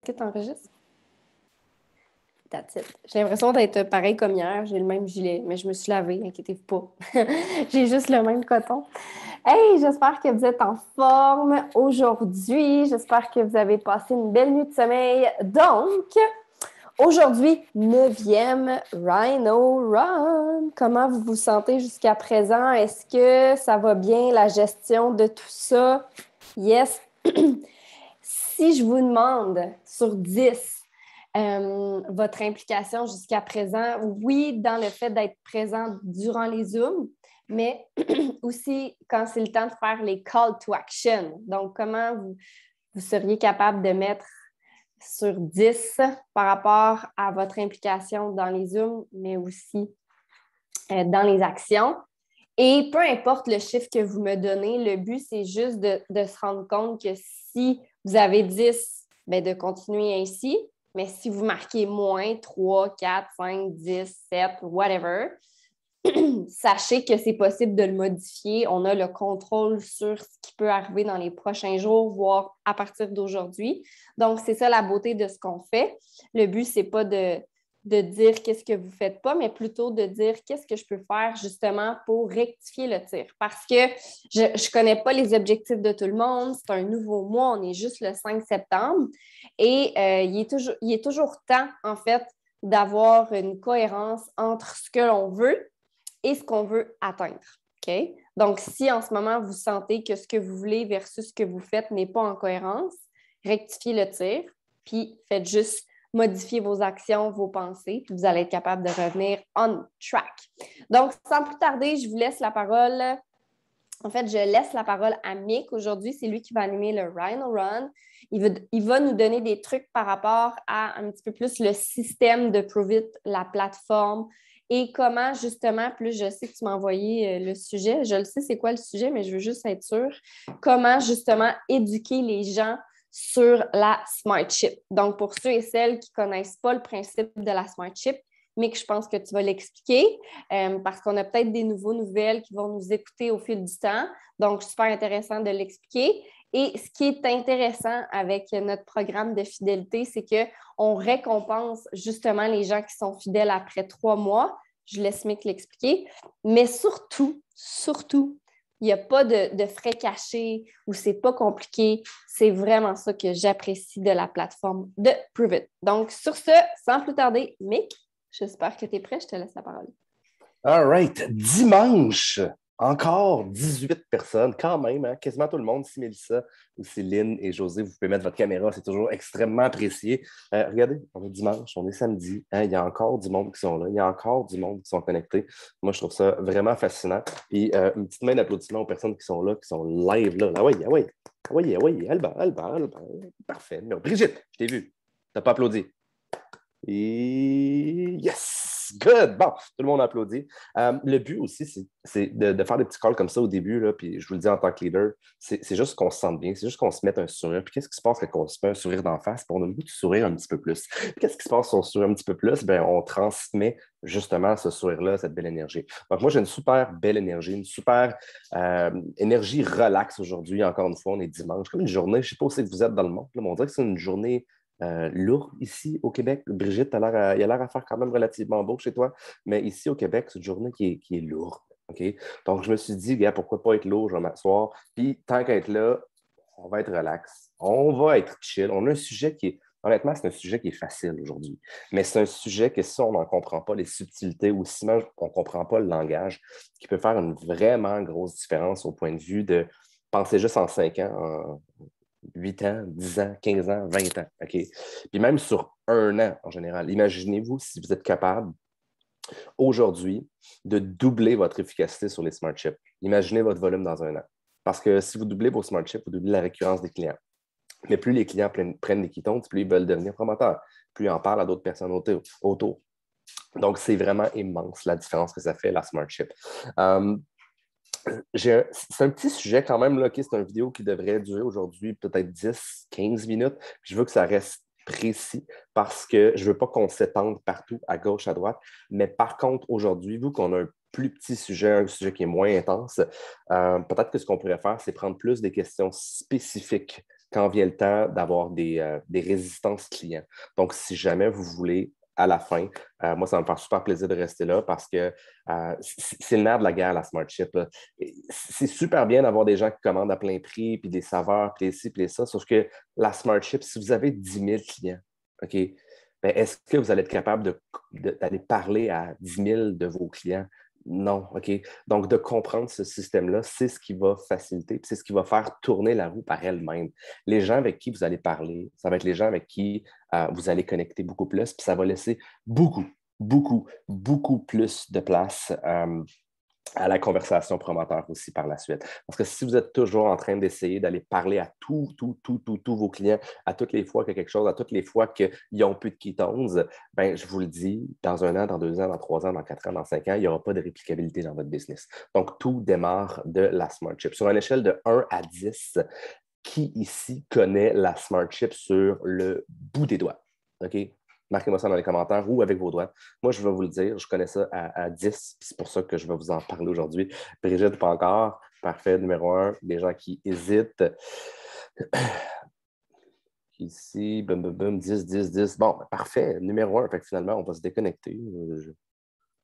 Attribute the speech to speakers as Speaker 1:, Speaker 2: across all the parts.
Speaker 1: Que tu enregistres? That's it. J'ai l'impression d'être pareil comme hier. J'ai le même gilet, mais je me suis lavée, inquiétez-vous pas. J'ai juste le même coton. Hey, j'espère que vous êtes en forme aujourd'hui. J'espère que vous avez passé une belle nuit de sommeil. Donc, aujourd'hui, 9e Rhino Run. Comment vous vous sentez jusqu'à présent? Est-ce que ça va bien, la gestion de tout ça? Yes. Si je vous demande sur 10, votre implication jusqu'à présent, oui, dans le fait d'être présent durant les Zooms, mais aussi quand c'est le temps de faire les call to action. Donc, comment vous seriez capable de mettre sur 10 par rapport à votre implication dans les Zooms, mais aussi dans les actions. Et peu importe le chiffre que vous me donnez, le but, c'est juste de se rendre compte que si vous avez 10, bien, de continuer ainsi. Mais si vous marquez moins, 3, 4, 5, 10, 7, whatever, sachez que c'est possible de le modifier. On a le contrôle sur ce qui peut arriver dans les prochains jours, voire à partir d'aujourd'hui. Donc, c'est ça la beauté de ce qu'on fait. Le but, c'est pas de dire qu'est-ce que vous ne faites pas, mais plutôt de dire qu'est-ce que je peux faire justement pour rectifier le tir. Parce que je ne connais pas les objectifs de tout le monde. C'est un nouveau mois. On est juste le 5 septembre. Et il est toujours temps, en fait, d'avoir une cohérence entre ce que l'on veut et ce qu'on veut atteindre. OK? Donc, si en ce moment, vous sentez que ce que vous voulez versus ce que vous faites n'est pas en cohérence, rectifiez le tir, puis faites juste modifier vos actions, vos pensées, puis vous allez être capable de revenir on track. Donc, sans plus tarder, je vous laisse la parole. En fait, je laisse la parole à Mick. Aujourd'hui, c'est lui qui va animer le Rhino Run. Il va nous donner des trucs par rapport à un petit peu plus le système de Prove It, la plateforme, et comment, justement, plus je sais que tu m'as envoyé le sujet, je le sais c'est quoi le sujet, mais je veux juste être sûre, comment, justement, éduquer les gens sur la Smart Chip. Donc, pour ceux et celles qui ne connaissent pas le principe de la Smart Chip, mais que je pense que tu vas l'expliquer parce qu'on a peut-être des nouvelles qui vont nous écouter au fil du temps. Donc, super intéressant de l'expliquer. Et ce qui est intéressant avec notre programme de fidélité, c'est qu'on récompense justement les gens qui sont fidèles après 3 mois. Je laisse Mick l'expliquer. Mais surtout, il n'y a pas de frais cachés ou c'est pas compliqué. C'est vraiment ça que j'apprécie de la plateforme de Prove It. Donc, sur ce, sans plus tarder, Mick, j'espère que tu es prêt. Je te laisse la parole.
Speaker 2: All right. Dimanche, encore 18 personnes, quand même, hein? Quasiment tout le monde. Si Mélissa ou Céline et José, vous pouvez mettre votre caméra, c'est toujours extrêmement apprécié. Regardez, on est dimanche, on est samedi, hein? Il y a encore du monde qui sont là, il y a encore du monde qui sont connectés. Moi, je trouve ça vraiment fascinant. Puis, une petite main d'applaudissement aux personnes qui sont là, qui sont live là. Ah oui, ah oui, ah oui, ah oui, Alba. Parfait. Non, Brigitte, je t'ai vu. Tu n'as pas applaudi. Et yes! Good! Bon, tout le monde applaudit. Le but aussi, c'est de faire des petits calls comme ça au début, là, puis je vous le dis en tant que leader, c'est juste qu'on se sente bien, c'est juste qu'on se mette un sourire. Puis qu'est-ce qui se passe quand on se met un sourire d'en face? Puis on a le goût de sourire un petit peu plus. Puis qu'est-ce qui se passe si on sourit un petit peu plus? Bien, on transmet justement ce sourire-là, cette belle énergie. Donc moi, j'ai une super belle énergie, une super énergie relax aujourd'hui. Encore une fois, on est dimanche, comme une journée. Je ne sais pas où c'est que vous êtes dans le monde, là, mais on dirait que c'est une journée lourd ici au Québec. Brigitte, il a l'air à faire quand même relativement beau chez toi, mais ici au Québec, c'est une journée qui est lourde. Okay? Donc, je me suis dit, gars, pourquoi pas être lourd, je vais m'asseoir. Puis, tant qu'à être là, on va être relax. On va être chill. On a un sujet qui est, honnêtement, c'est un sujet qui est facile aujourd'hui. Mais c'est un sujet que si on n'en comprend pas les subtilités ou si on ne comprend pas le langage, qui peut faire une vraiment grosse différence au point de vue de penser juste en 5 ans, 8 ans, 10 ans, 15 ans, 20 ans. OK? Puis même sur 1 an en général. Imaginez-vous si vous êtes capable aujourd'hui de doubler votre efficacité sur les smart chips. Imaginez votre volume dans 1 an. Parce que si vous doublez vos smart chips, vous doublez la récurrence des clients. Mais plus les clients prennent des quittons, plus ils veulent devenir promoteurs. Plus ils en parlent à d'autres personnes autour. Donc, c'est vraiment immense la différence que ça fait, la smart chip. C'est un petit sujet quand même, là, okay, c'est une vidéo qui devrait durer aujourd'hui peut-être 10-15 minutes. Je veux que ça reste précis parce que je ne veux pas qu'on s'étende partout, à gauche, à droite. Mais par contre, aujourd'hui, vu qu'on a un plus petit sujet, un sujet qui est moins intense, peut-être que ce qu'on pourrait faire, c'est prendre plus des questions spécifiques quand vient le temps d'avoir des résistances clients. Donc, si jamais vous voulez, à la fin, moi, ça va me faire super plaisir de rester là parce que c'est le nerf de la guerre, la Smart Chip. Là. C'est super bien d'avoir des gens qui commandent à plein prix, puis des saveurs, puis les ci, puis les ça, sauf que la Smart Chip, si vous avez 10 000 clients, OK, ben, est-ce que vous allez être capable d'aller parler à 10 000 de vos clients? Non, OK. Donc, de comprendre ce système-là, c'est ce qui va faciliter, puis c'est ce qui va faire tourner la roue par elle-même. Les gens avec qui vous allez parler, ça va être les gens avec qui vous allez connecter beaucoup plus, puis ça va laisser beaucoup, beaucoup, beaucoup plus de place à la conversation promoteur aussi par la suite. Parce que si vous êtes toujours en train d'essayer d'aller parler à tous vos clients, à toutes les fois qu'il y a quelque chose, à toutes les fois qu'ils n'ont plus de ketones, ben, je vous le dis, dans 1 an, dans 2 ans, dans 3 ans, dans 4 ans, dans 5 ans, il n'y aura pas de réplicabilité dans votre business. Donc, tout démarre de la Smart Chip. Sur une échelle de 1 à 10, qui ici connaît la Smart Chip sur le bout des doigts? OK? Marquez-moi ça dans les commentaires ou avec vos doigts. Moi, je vais vous le dire, je connais ça à 10, puis c'est pour ça que je vais vous en parler aujourd'hui. Brigitte, pas encore. Parfait, numéro 1. Des gens qui hésitent. Ici, bum, bum, bum, 10, 10, 10. Bon, parfait, numéro 1. Fait que finalement, on va se déconnecter.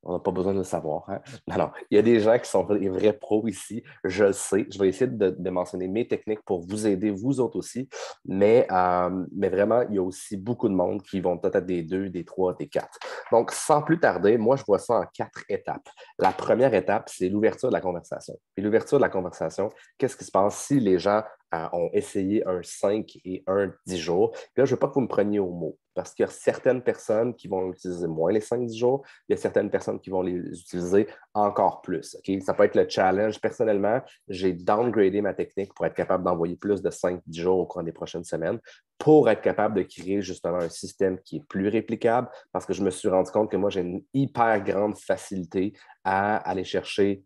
Speaker 2: On n'a pas besoin de le savoir. Hein? Non, il y a des gens qui sont des vrais pros ici. Je le sais. Je vais essayer de mentionner mes techniques pour vous aider, vous autres aussi. Mais vraiment, il y a aussi beaucoup de monde qui vont peut-être être des 2, des 3, des 4. Donc, sans plus tarder, moi, je vois ça en 4 étapes. La première étape, c'est l'ouverture de la conversation. Puis l'ouverture de la conversation, qu'est-ce qui se passe si les gens ont essayé un 5 et un 10 jours? Puis là, je ne veux pas que vous me preniez au mot parce qu'il y a certaines personnes qui vont utiliser moins les 5-10 jours. Il y a certaines personnes qui vont les utiliser encore plus. Okay? Ça peut être le challenge. Personnellement, j'ai downgradé ma technique pour être capable d'envoyer plus de 5-10 jours au cours des prochaines semaines pour être capable de créer justement un système qui est plus réplicable parce que je me suis rendu compte que moi, j'ai une hyper grande facilité à aller chercher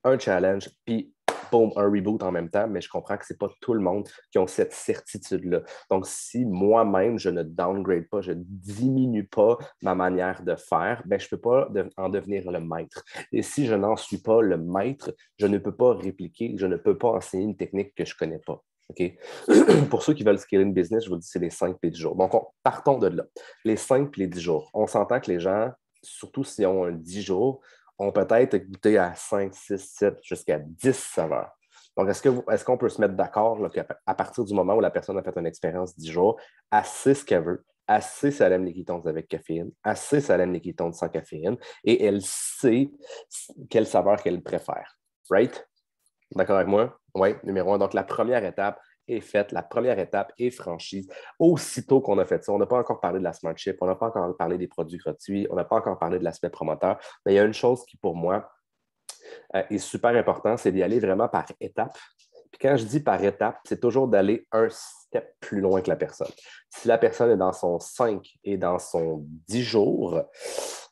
Speaker 2: un challenge, puis boom, un reboot en même temps, mais je comprends que ce n'est pas tout le monde qui a cette certitude-là. Donc, si moi-même, je ne downgrade pas, je ne diminue pas ma manière de faire, ben, je ne peux pas en devenir le maître. Et si je n'en suis pas le maître, je ne peux pas répliquer, je ne peux pas enseigner une technique que je ne connais pas. Okay? Pour ceux qui veulent scaler une business, je vous dis, c'est les 5 et 10 jours. Donc, partons de là. Les 5 et les 10 jours. On s'entend que les gens, surtout s'ils ont un 10 jours, ont peut-être goûté à 5, 6, 7, jusqu'à 10 saveurs. Donc, est-ce qu'on peut se mettre d'accord qu'à partir du moment où la personne a fait une expérience 10 jours, assez ce qu'elle veut, assez ça aime les ketones avec caféine, assez ça aime les ketones sans caféine, et elle sait quelle saveur qu'elle préfère. Right? D'accord avec moi? Oui, numéro 1. Donc, la première étape est faite, la première étape est franchie. Aussitôt qu'on a fait ça, on n'a pas encore parlé de la Smart Chip, on n'a pas encore parlé des produits gratuits, on n'a pas encore parlé de l'aspect promoteur, mais il y a une chose qui, pour moi, est super important, c'est d'y aller vraiment par étapes. Puis quand je dis par étape, c'est toujours d'aller un step plus loin que la personne. Si la personne est dans son 5 et dans son 10 jours,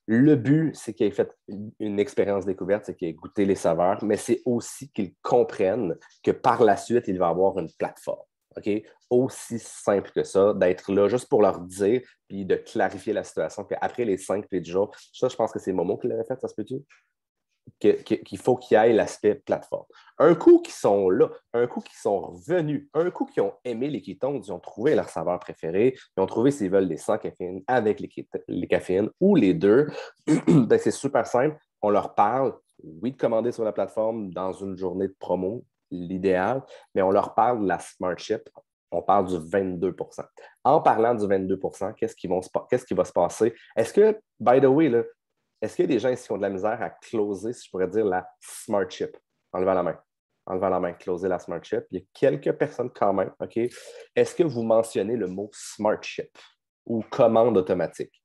Speaker 2: le but, c'est qu'il ait fait une expérience découverte, c'est qu'il ait goûté les saveurs, mais c'est aussi qu'il comprenne que par la suite, il va avoir une plateforme. Okay? Aussi simple que ça, d'être là juste pour leur dire, puis de clarifier la situation qu'après les 5 et 10 jours, ça, je pense que c'est Momo qui l'avait fait, ça se peut-tu? Qu'il faut qu'il y ait l'aspect plateforme. Un coup qu'ils sont là, un coup qu'ils sont revenus, un coup qu'ils ont aimé les ketones, ils ont trouvé leur saveur préférée, ils ont trouvé s'ils veulent les sans caféine avec les caféines ou les deux, ben c'est super simple. On leur parle, oui, de commander sur la plateforme dans une journée de promo, l'idéal, mais on leur parle de la Smart Chip. On parle du 22 %. En parlant du 22 %, qu'est-ce qui va se passer? Est-ce que, by the way, là, est-ce qu'il y a des gens ici qui ont de la misère à closer, si je pourrais dire, la Smart Chip? En levant la main. En levant la main, closer la Smart Chip. Il y a quelques personnes quand même, OK? Est-ce que vous mentionnez le mot Smart Chip ou commande automatique?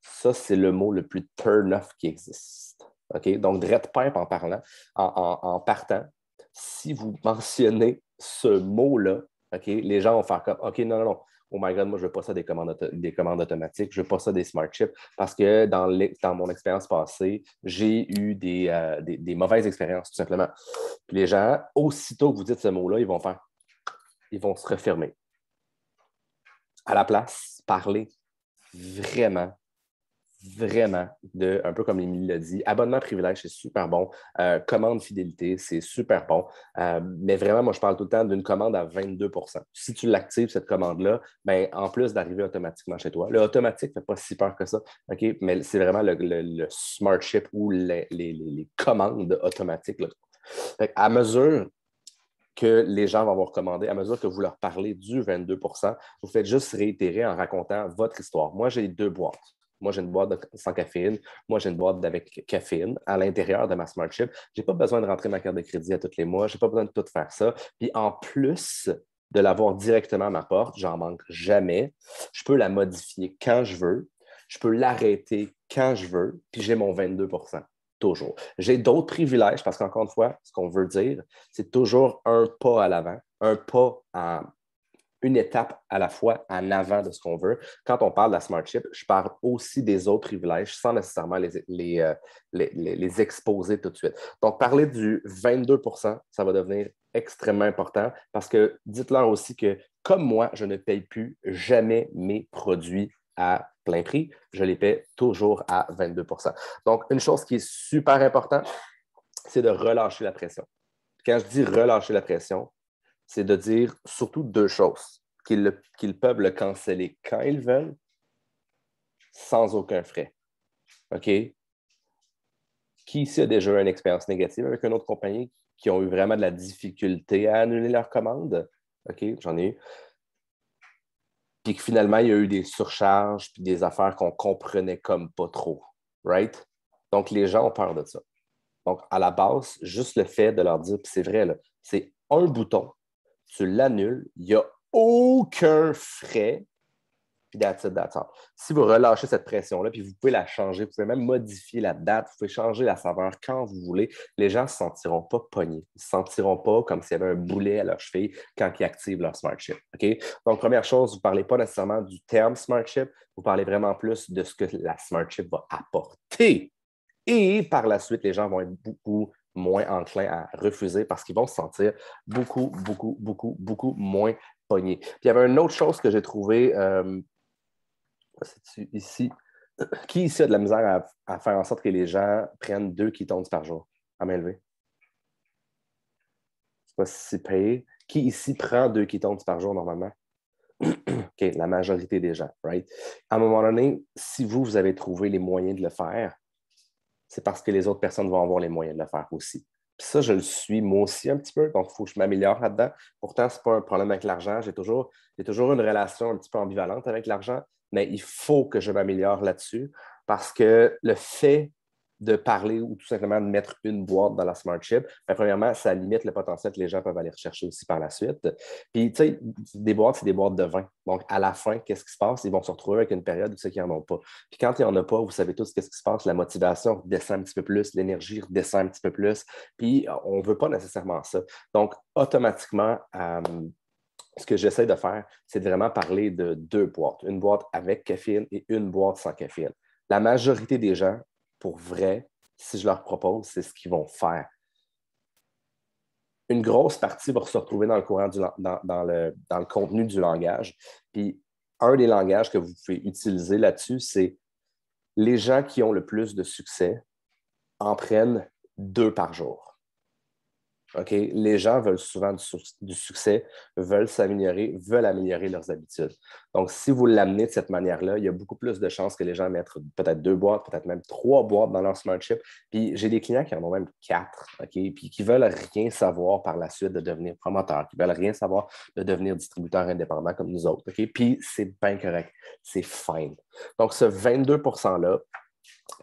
Speaker 2: Ça, c'est le mot le plus turn-off qui existe. OK? Donc, Dread Pipe en parlant, en partant, si vous mentionnez ce mot-là, OK, les gens vont faire comme OK, non, non, non. Oh my God, moi, je ne veux pas ça des commandes automatiques, je ne veux pas ça des smart chips parce que dans mon expérience passée, j'ai eu des mauvaises expériences, tout simplement. Puis les gens, aussitôt que vous dites ce mot-là, ils vont se refermer. À la place, parlez vraiment, vraiment un peu comme Émilie l'a dit, abonnement privilège, c'est super bon. Commande fidélité, c'est super bon. Mais vraiment, moi, je parle tout le temps d'une commande à 22%. Si tu l'actives, cette commande-là, ben, en plus d'arriver automatiquement chez toi, le automatique ne fait pas si peur que ça, OK? Mais c'est vraiment le Smart Ship ou les commandes automatiques, là. Fait à mesure que les gens vont vous recommander, à mesure que vous leur parlez du 22%, vous faites juste réitérer en racontant votre histoire. Moi, j'ai 2 boîtes. Moi, j'ai une boîte sans caféine. Moi, j'ai une boîte avec caféine à l'intérieur de ma Smart Chip. Je n'ai pas besoin de rentrer ma carte de crédit à tous les mois. Je n'ai pas besoin de tout faire ça. Puis en plus de l'avoir directement à ma porte, j'en manque jamais. Je peux la modifier quand je veux. Je peux l'arrêter quand je veux. Puis j'ai mon 22%. Toujours. J'ai d'autres privilèges parce qu'encore une fois, ce qu'on veut dire, c'est toujours un pas à l'avant, un pas en une étape à la fois en avant de ce qu'on veut. Quand on parle de la Smart Chip, je parle aussi des autres privilèges sans nécessairement les exposer tout de suite. Donc, parler du 22%, ça va devenir extrêmement important parce que dites-leur aussi que, comme moi, je ne paye plus jamais mes produits à plein prix. Je les paie toujours à 22%. Donc, une chose qui est super importante, c'est de relâcher la pression. Quand je dis relâcher la pression, c'est de dire surtout 2 choses, qu'ils peuvent le canceller quand ils veulent, sans aucun frais. OK? Qui ici a déjà eu une expérience négative avec une autre compagnie qui ont eu vraiment de la difficulté à annuler leur commande? OK, j'en ai eu. Puis que finalement, il y a eu des surcharges puis des affaires qu'on comprenait comme pas trop. Right? Donc, les gens ont peur de ça. Donc, à la base, juste le fait de leur dire, puis c'est vrai, là, c'est un bouton, tu l'annules, il n'y a aucun frais, puis that's it, that's all. Si vous relâchez cette pression-là, puis vous pouvez la changer, vous pouvez même modifier la date, vous pouvez changer la saveur quand vous voulez, les gens ne se sentiront pas pognés. Ils ne se sentiront pas comme s'il y avait un boulet à leur cheville quand ils activent leur Smart Chip. OK? Donc, première chose, vous ne parlez pas nécessairement du terme Smart Chip, vous parlez vraiment plus de ce que la Smart Chip va apporter. Et par la suite, les gens vont être beaucoup moins enclins à refuser parce qu'ils vont se sentir beaucoup moins pognés. Puis il y avait une autre chose que j'ai trouvée ici. Qui ici a de la misère à faire en sorte que les gens prennent 2 ketones par jour? À main levée. C'est pas si payé. Qui ici prend 2 ketones par jour normalement? OK, la majorité des gens, right? À un moment donné, si vous avez trouvé les moyens de le faire, c'est parce que les autres personnes vont avoir les moyens de le faire aussi. Puis ça, je le suis moi aussi un petit peu, donc il faut que je m'améliore là-dedans. Pourtant, ce n'est pas un problème avec l'argent. J'ai toujours une relation un petit peu ambivalente avec l'argent, mais il faut que je m'améliore là-dessus parce que le fait de parler ou tout simplement de mettre une boîte dans la Smart Chip, bien, premièrement, ça limite le potentiel que les gens peuvent aller rechercher aussi par la suite. Puis, tu sais, des boîtes, c'est des boîtes de vin. Donc, à la fin, qu'est-ce qui se passe? Ils vont se retrouver avec une période où c'est qu'ils n'en ont pas. Puis, quand il n'y en a pas, vous savez tous qu'est-ce qui se passe? La motivation redescend un petit peu plus, l'énergie redescend un petit peu plus. Puis, on ne veut pas nécessairement ça. Donc, automatiquement, ce que j'essaie de faire, c'est de vraiment parler de 2 boîtes. Une boîte avec caféine et une boîte sans caféine. La majorité des gens, pour vrai, si je leur propose, c'est ce qu'ils vont faire. Une grosse partie va se retrouver dans le courant dans le contenu du langage. Puis, un des langages que vous pouvez utiliser là-dessus, c'est les gens qui ont le plus de succès en prennent 2 par jour. Okay? Les gens veulent souvent du succès, veulent s'améliorer, veulent améliorer leurs habitudes. Donc, si vous l'amenez de cette manière-là, il y a beaucoup plus de chances que les gens mettent peut-être 2 boîtes, peut-être même 3 boîtes dans leur Smart Chip. Puis, j'ai des clients qui en ont même 4, okay? Puis qui ne veulent rien savoir par la suite de devenir promoteur, qui ne veulent rien savoir de devenir distributeur indépendant comme nous autres. Okay? Puis, c'est bien correct. C'est fine. Donc, ce 22%-là,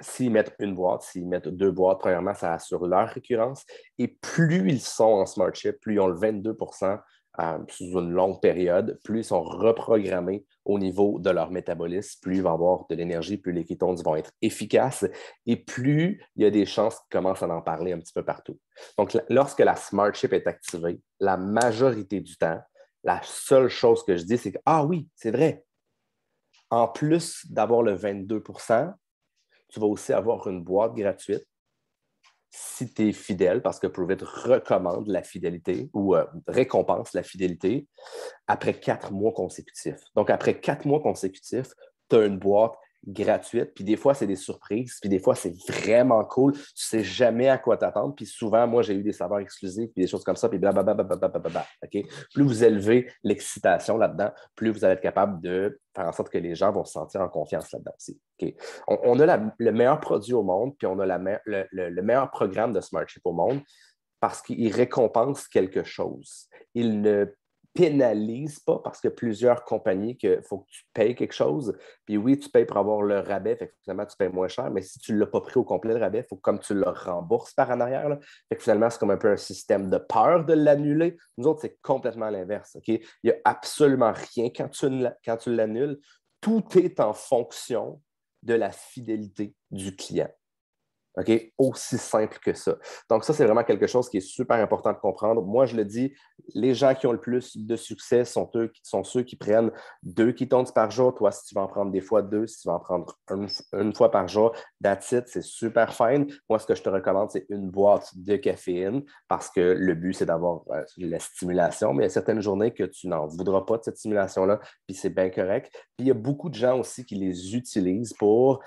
Speaker 2: s'ils mettent une boîte, s'ils mettent 2 boîtes, premièrement, ça assure leur récurrence. Et plus ils sont en Smart Chip, plus ils ont le 22% sous une longue période, plus ils sont reprogrammés au niveau de leur métabolisme, plus ils vont avoir de l'énergie, plus les kétones vont être efficaces et plus il y a des chances qu'ils commencent à en parler un petit peu partout. Donc, lorsque la Smart Chip est activée, la majorité du temps, la seule chose que je dis, c'est que, ah oui, c'est vrai, en plus d'avoir le 22%, tu vas aussi avoir une boîte gratuite si tu es fidèle, parce que Prove It recommande la fidélité ou récompense la fidélité après 4 mois consécutifs. Donc, après 4 mois consécutifs, tu as une boîte gratuite, puis des fois, c'est des surprises, puis des fois, c'est vraiment cool. Tu ne sais jamais à quoi t'attendre, puis souvent, moi, j'ai eu des saveurs exclusives, puis des choses comme ça, puis blablabla, OK? Plus vous élevez l'excitation là-dedans, plus vous allez être capable de faire en sorte que les gens vont se sentir en confiance là-dedans aussi. OK? On a le meilleur produit au monde, puis on a le meilleur programme de Smart Chip au monde parce qu'il récompense quelque chose. Il ne pénalise pas parce que plusieurs compagnies qu'il faut que tu payes quelque chose. Puis oui, tu payes pour avoir le rabais, fait que finalement, tu payes moins cher, mais si tu ne l'as pas pris au complet, le rabais, il faut comme tu le rembourses par en arrière. Là. Fait que finalement, c'est comme un peu un système de peur de l'annuler. Nous autres, c'est complètement l'inverse. Okay? Il n'y a absolument rien quand tu l'annules. Tout est en fonction de la fidélité du client. OK? Aussi simple que ça. Donc, ça, c'est vraiment quelque chose qui est super important de comprendre. Moi, je le dis, les gens qui ont le plus de succès sont ceux qui prennent 2 ketones par jour. Toi, si tu vas en prendre des fois 2, si tu vas en prendre une fois par jour, that's it, c'est super fine. Moi, ce que je te recommande, c'est une boîte de caféine parce que le but, c'est d'avoir la stimulation. Mais il y a certaines journées que tu n'en voudras pas de cette stimulation-là, puis c'est bien correct. Puis il y a beaucoup de gens aussi qui les utilisent pour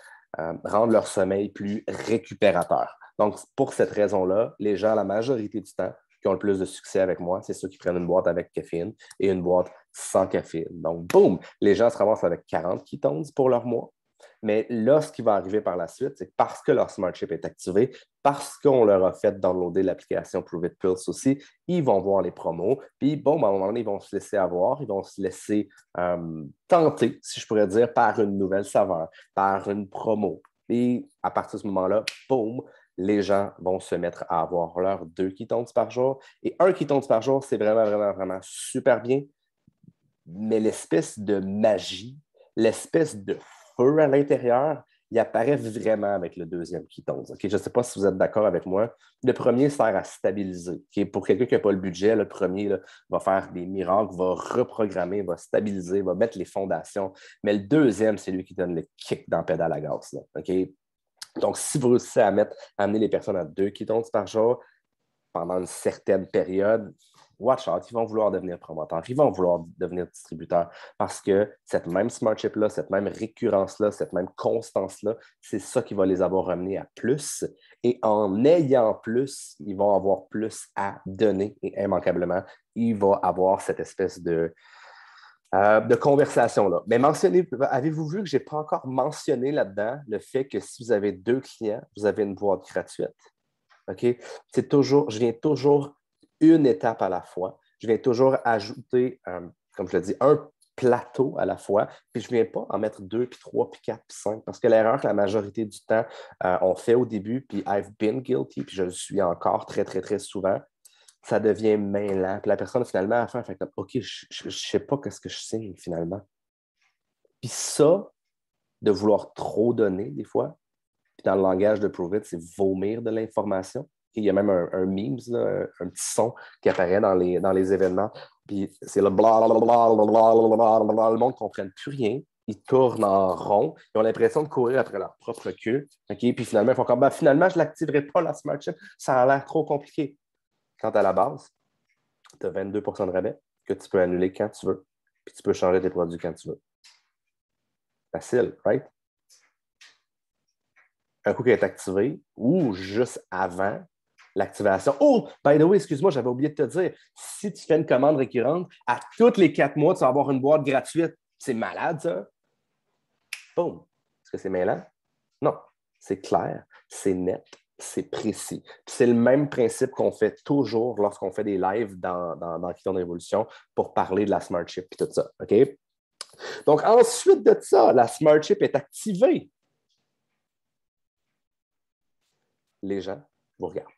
Speaker 2: rendre leur sommeil plus récupérateur. Donc, pour cette raison-là, les gens, la majorité du temps, qui ont le plus de succès avec moi, c'est ceux qui prennent une boîte avec caféine et une boîte sans caféine. Donc, boum, les gens se ramassent avec 40 ketones pour leur mois. Mais là, ce qui va arriver par la suite, c'est que parce que leur Smart Chip est activé, parce qu'on leur a fait downloader l'application Prove It Pills aussi, ils vont voir les promos. Puis, bon, à un moment donné, ils vont se laisser avoir, ils vont se laisser tenter, si je pourrais dire, par une nouvelle saveur, par une promo. Et à partir de ce moment-là, boum, les gens vont se mettre à avoir leurs 2 ketones par jour. Et 1 ketone par jour, c'est vraiment, vraiment, vraiment super bien. Mais l'espèce de magie, l'espèce de feu à l'intérieur, il apparaît vraiment avec le deuxième ketone. Okay? Je ne sais pas si vous êtes d'accord avec moi. Le premier sert à stabiliser. Okay? Pour quelqu'un qui n'a pas le budget, le premier là, va faire des miracles, va reprogrammer, va stabiliser, va mettre les fondations. Mais le deuxième, c'est lui qui donne le kick dans la pédale à gaz. Là. Okay? Donc, si vous réussissez à amener les personnes à 2 ketones par jour pendant une certaine période, watch out, ils vont vouloir devenir promoteurs, ils vont vouloir devenir distributeurs parce que cette même Smart Chip-là, cette même récurrence-là, cette même constance-là, c'est ça qui va les avoir ramenés à plus. Et en ayant plus, ils vont avoir plus à donner et immanquablement, il va avoir cette espèce de conversation-là. Mais avez-vous vu que je n'ai pas encore mentionné là-dedans le fait que si vous avez 2 clients, vous avez une boîte gratuite? OK? Je viens toujours une étape à la fois. Je viens toujours ajouter, comme je le dis, un plateau à la fois, puis je ne viens pas en mettre 2, puis 3, puis 4, puis 5, parce que l'erreur que la majorité du temps, on fait au début, puis I've been guilty, puis je le suis encore très, très, très souvent, ça devient mêlant. Puis la personne, finalement, à la fin, elle fait comme, OK, je ne sais pas ce que je sais, finalement. Puis ça, de vouloir trop donner, des fois, puis dans le langage de Prove It, c'est vomir de l'information. Il y a même un memes, là, un petit son qui apparaît dans les événements. Puis c'est le blablabla, le monde ne comprenne plus rien. Ils tournent en rond. Ils ont l'impression de courir après leur propre queue. Okay? Puis finalement, ils font comme, ben, finalement, je ne l'activerai pas, la Smart Chip. Ça a l'air trop compliqué. Quand à la base, tu as 22 de rabais que tu peux annuler quand tu veux. Puis tu peux changer tes produits quand tu veux. Facile, right? Un coup qui est activé ou juste avant l'activation. Oh, by the way, excuse-moi, j'avais oublié de te dire, si tu fais une commande récurrente, à tous les 4 mois, tu vas avoir une boîte gratuite. C'est malade, ça? Boum. Est-ce que c'est mêlant? Non. C'est clair, c'est net, c'est précis. C'est le même principe qu'on fait toujours lorsqu'on fait des lives dans Keton Révolution pour parler de la Smart Chip et tout ça. OK? Donc, ensuite de ça, la Smart Chip est activée. Les gens vous regardent.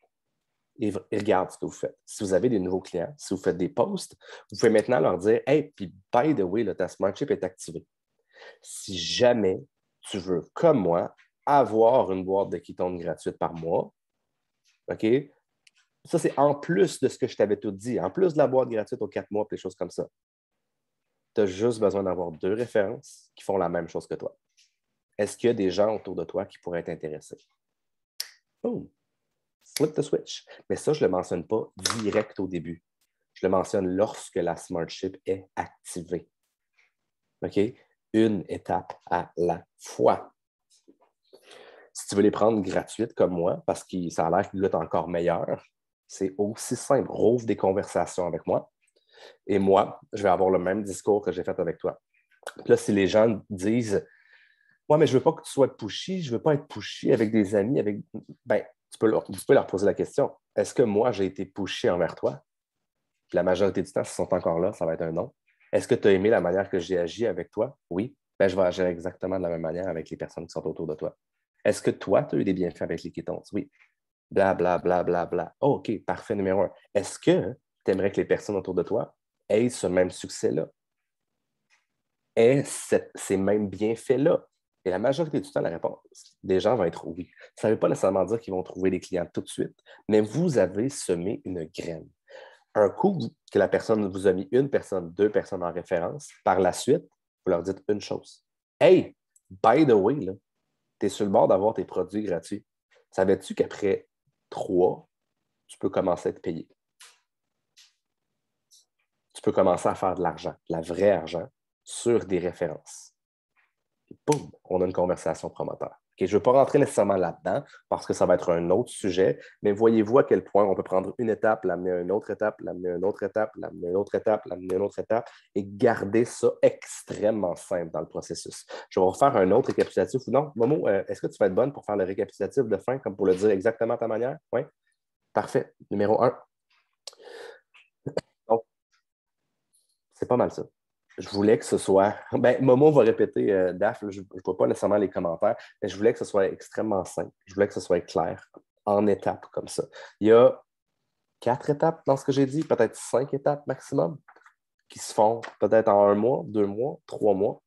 Speaker 2: Ils regardent ce que vous faites. Si vous avez des nouveaux clients, si vous faites des posts, vous pouvez maintenant leur dire « Hey, puis by the way, là, ta Smart Chip est activée. Si jamais tu veux, comme moi, avoir une boîte de ketones gratuite par mois, OK? Ça, c'est en plus de ce que je t'avais tout dit, en plus de la boîte gratuite aux 4 mois, et des choses comme ça. Tu as juste besoin d'avoir 2 références qui font la même chose que toi. Est-ce qu'il y a des gens autour de toi qui pourraient être intéressés? Boom! Flip the switch. Mais ça, je ne le mentionne pas direct au début. Je le mentionne lorsque la Smart Chip est activée. OK? une étape à la fois. Si tu veux les prendre gratuites comme moi, parce que ça a l'air qu'il est encore meilleur, c'est aussi simple. Rouvre des conversations avec moi et moi, je vais avoir le même discours que j'ai fait avec toi. Puis là, si les gens disent « Ouais, mais je ne veux pas que tu sois pushy, je ne veux pas être pushy avec des amis, avec. » Ben, tu peux leur poser la question. Est-ce que moi, j'ai été pushy envers toi? Puis la majorité du temps, s'ils sont encore là, ça va être un non. Est-ce que tu as aimé la manière que j'ai agi avec toi? Oui. Ben, je vais agir exactement de la même manière avec les personnes qui sont autour de toi. Est-ce que toi, tu as eu des bienfaits avec les kétones? Oui. Bla, bla, bla, bla, bla. Oh, OK, parfait, numéro un. Est-ce que tu aimerais que les personnes autour de toi aient ce même succès-là? Aient ces mêmes bienfaits-là? Et la majorité du temps, la réponse des gens va être oui. Ça ne veut pas nécessairement dire qu'ils vont trouver des clients tout de suite, mais vous avez semé une graine. Un coup que la personne vous a mis une personne, deux personnes en référence, par la suite, vous leur dites une chose. Hey, by the way, tu es sur le bord d'avoir tes produits gratuits. Savais-tu qu'après 3, tu peux commencer à être payé? Tu peux commencer à faire de l'argent, de la vraie argent, sur des références. Puis boum, on a une conversation promoteur. Okay, je ne veux pas rentrer nécessairement là-dedans parce que ça va être un autre sujet, mais voyez-vous à quel point on peut prendre une étape, l'amener à une autre étape, l'amener à une autre étape, l'amener à une autre étape, l'amener à une autre étape et garder ça extrêmement simple dans le processus. Je vais refaire un autre récapitulatif ou non. Momo, est-ce que tu vas être bonne pour faire le récapitulatif de fin, comme pour le dire exactement à ta manière? Oui? Parfait. Numéro 1. Donc, c'est pas mal ça. Je voulais que ce soit. Ben, Momo va répéter, Daph, je ne vois pas nécessairement les commentaires, mais je voulais que ce soit extrêmement simple. Je voulais que ce soit clair, en étapes comme ça. Il y a 4 étapes dans ce que j'ai dit, peut-être 5 étapes maximum, qui se font peut-être en 1 mois, 2 mois, 3 mois,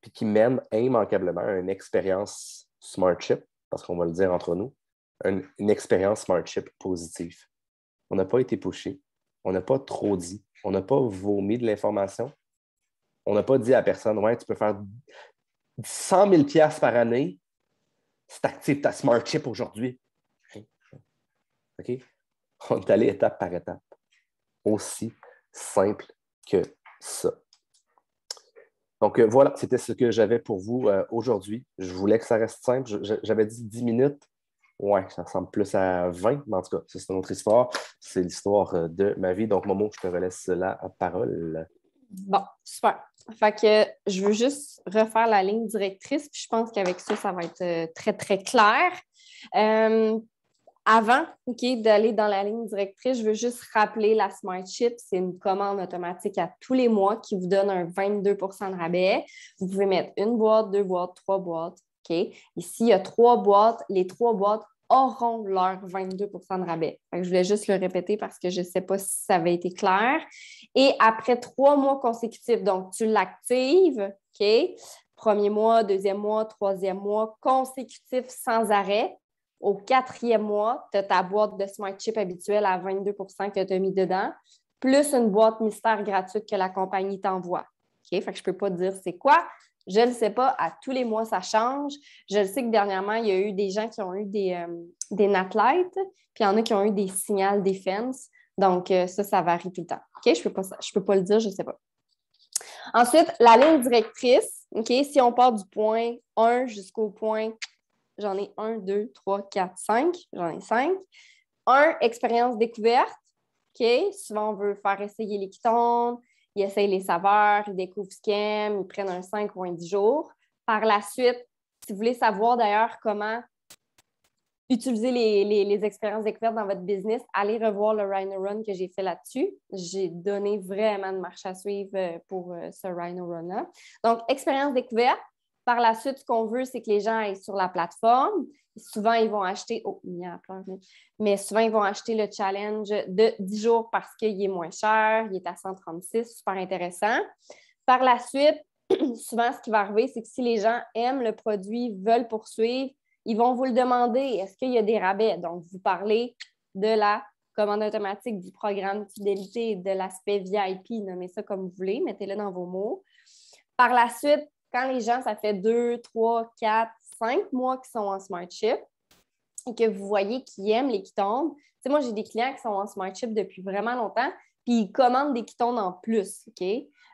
Speaker 2: puis qui mènent immanquablement à une expérience SmartShip, parce qu'on va le dire entre nous, une expérience SmartShip positive. On n'a pas été pushy, on n'a pas trop dit, on n'a pas vomi de l'information. On n'a pas dit à personne, ouais, tu peux faire 100 000 $ par année si tu actives ta Smart Chip aujourd'hui. OK? On est allé étape par étape. Aussi simple que ça. Donc, voilà, c'était ce que j'avais pour vous aujourd'hui. Je voulais que ça reste simple. J'avais dit 10 minutes. Ouais, ça ressemble plus à 20, mais en tout cas, ça, c'est une autre histoire. C'est l'histoire de ma vie. Donc, Momo, je te relaisse la parole.
Speaker 1: Bon, super. Fait que je veux juste refaire la ligne directrice, puis je pense qu'avec ça, ça va être très, très clair. Avant d'aller dans la ligne directrice, je veux juste rappeler la Smart Chip. C'est une commande automatique à tous les mois qui vous donne un 22 de rabais. Vous pouvez mettre une boîte, 2 boîtes, 3 boîtes. Ici, il y a 3 boîtes. Les 3 boîtes auront leur 22 de rabais. Fait que je voulais juste le répéter parce que je ne sais pas si ça avait été clair. Et après 3 mois consécutifs, donc tu l'actives, premier mois, deuxième mois, troisième mois, consécutif sans arrêt. Au 4e mois, tu as ta boîte de Smart Chip habituelle à 22 que tu as mis dedans, plus une boîte mystère gratuite que la compagnie t'envoie. Fait que je ne peux pas te dire c'est quoi. Je ne le sais pas. À tous les mois, ça change. Je le sais que dernièrement, il y a eu des gens qui ont eu des Natlight, puis il y en a qui ont eu des Signal Defense. Donc, ça varie tout le temps. Je ne peux pas le dire, je ne sais pas. Ensuite, la ligne directrice, si on part du point 1 jusqu'au point, j'en ai 1, 2, 3, 4, 5. J'en ai 5. 1, expérience découverte. Souvent, on veut faire essayer les ketones. Ils essayent les saveurs, ils découvrent ce qu'ils aiment, ils prennent un 5 ou un 10 jours. Par la suite, si vous voulez savoir d'ailleurs comment utiliser les expériences découvertes dans votre business, allez revoir le Rhino Run que j'ai fait là-dessus. J'ai donné vraiment de marche à suivre pour ce Rhino Run-là. Donc, expérience découverte. Par la suite, ce qu'on veut, c'est que les gens aillent sur la plateforme. Souvent, ils vont acheter... Oh, il y a plein, mais souvent, ils vont acheter le challenge de 10 jours parce qu'il est moins cher. Il est à 136, super intéressant. Par la suite, souvent, ce qui va arriver, c'est que si les gens aiment le produit, veulent poursuivre, ils vont vous le demander. Est-ce qu'il y a des rabais? Donc, vous parlez de la commande automatique, du programme fidélité, de l'aspect VIP, nommez ça comme vous voulez, mettez-le dans vos mots. Par la suite, quand les gens, ça fait 2, 3, 4, 5 mois qu'ils sont en Smart Chip et que vous voyez qu'ils aiment les ketones, tu sais, moi, j'ai des clients qui sont en Smart Chip depuis vraiment longtemps, puis ils commandent des ketones en plus,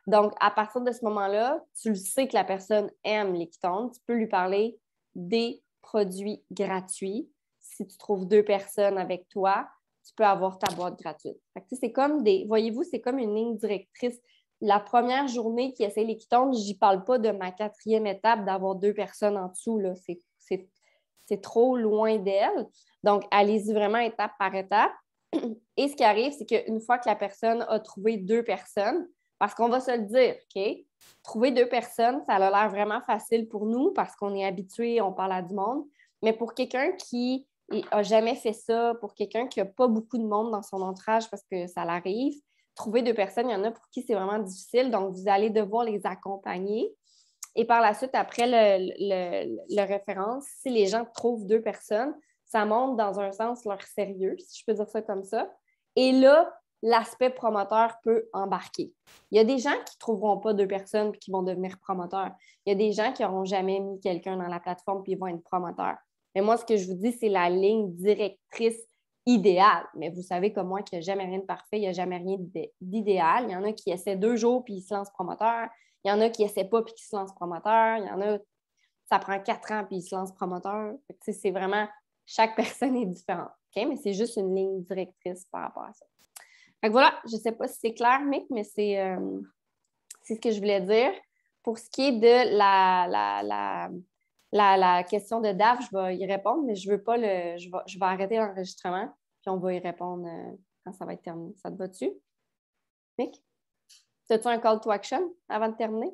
Speaker 1: Donc, à partir de ce moment-là, tu le sais que la personne aime les Ketones. Tu peux lui parler des produits gratuits. Si tu trouves 2 personnes avec toi, tu peux avoir ta boîte gratuite. Fait que, c'est comme voyez-vous, c'est comme une ligne directrice. La première journée qui essaie les Ketones, je n'y parle pas de ma 4e étape d'avoir 2 personnes en dessous. Là. C'est trop loin d'elle. Donc, allez-y vraiment étape par étape. Et ce qui arrive, c'est qu'une fois que la personne a trouvé 2 personnes, parce qu'on va se le dire, OK? Trouver 2 personnes, ça a l'air vraiment facile pour nous parce qu'on est habitué, on parle à du monde. Mais pour quelqu'un qui n'a jamais fait ça, pour quelqu'un qui n'a pas beaucoup de monde dans son entourage parce que ça l'arrive, trouver 2 personnes, il y en a pour qui c'est vraiment difficile. Donc, vous allez devoir les accompagner. Et par la suite, après le référence, si les gens trouvent 2 personnes, ça montre dans un sens leur sérieux, si je peux dire ça comme ça. Et là, l'aspect promoteur peut embarquer. Il y a des gens qui ne trouveront pas 2 personnes et qui vont devenir promoteurs. Il y a des gens qui n'auront jamais mis quelqu'un dans la plateforme et ils vont être promoteurs. Mais moi, ce que je vous dis, c'est la ligne directrice idéale. Mais vous savez comme moi qu'il n'y a jamais rien de parfait, il n'y a jamais rien d'idéal. Il y en a qui essaient 2 jours puis ils se lancent promoteurs. Il y en a qui n'essaient pas puis qui se lancent promoteurs. Il y en a, ça prend 4 ans puis ils se lancent promoteurs. C'est vraiment, chaque personne est différente. Okay? Mais c'est juste une ligne directrice par rapport à ça. Fait que voilà, je ne sais pas si c'est clair, Mick, mais c'est ce que je voulais dire. Pour ce qui est de la question de DAF, je vais y répondre, mais je veux pas je vais arrêter l'enregistrement, puis on va y répondre quand ça va être terminé. Ça te va-tu, Mick? As-tu un call to action avant de terminer?